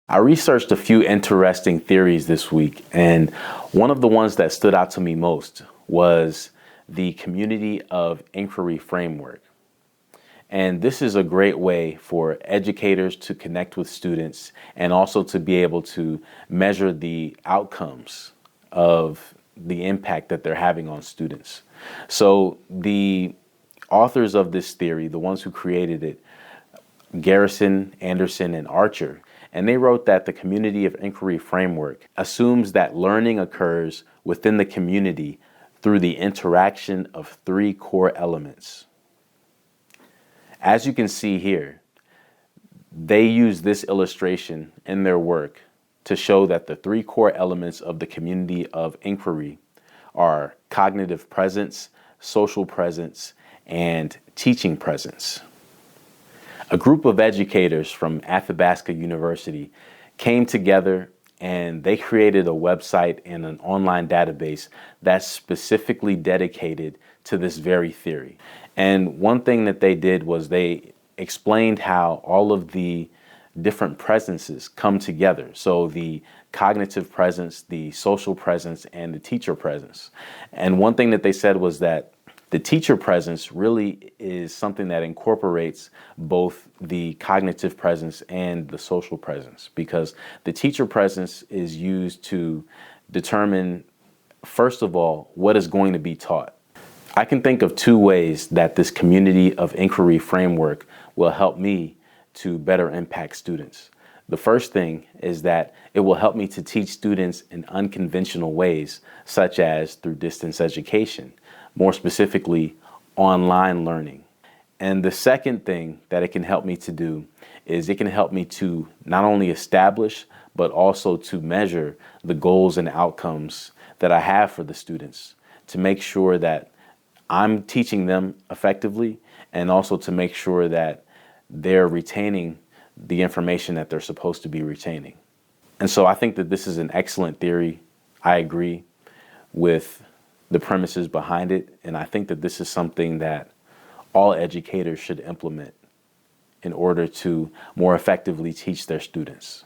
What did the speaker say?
I researched a few interesting theories this week, and one of the ones that stood out to me most was the community of inquiry framework. And this is a great way for educators to connect with students and also to be able to measure the outcomes of the impact that they're having on students. So the authors of this theory, the ones who created it, Garrison, Anderson, and Archer, and they wrote that the community of inquiry framework assumes that learning occurs within the community through the interaction of three core elements. As you can see here, they use this illustration in their work to show that the three core elements of the community of inquiry are cognitive presence, social presence, and teaching presence. A group of educators from Athabasca University came together and they created a website and an online database that's specifically dedicated to this very theory. And one thing that they did was they explained how all of the different presences come together. So the cognitive presence, the social presence, and the teacher presence. And one thing that they said was that the teacher presence really is something that incorporates both the cognitive presence and the social presence, because the teacher presence is used to determine, first of all, what is going to be taught. I can think of two ways that this community of inquiry framework will help me to better impact students. The first thing is that it will help me to teach students in unconventional ways, such as through distance education, more specifically, online learning. And the second thing that it can help me to do is it can help me to not only establish, but also to measure the goals and outcomes that I have for the students, to make sure that I'm teaching them effectively, and also to make sure that they're retaining the information that they're supposed to be retaining. And so I think that this is an excellent theory. I agree with the premises behind it, and I think that this is something that all educators should implement in order to more effectively teach their students.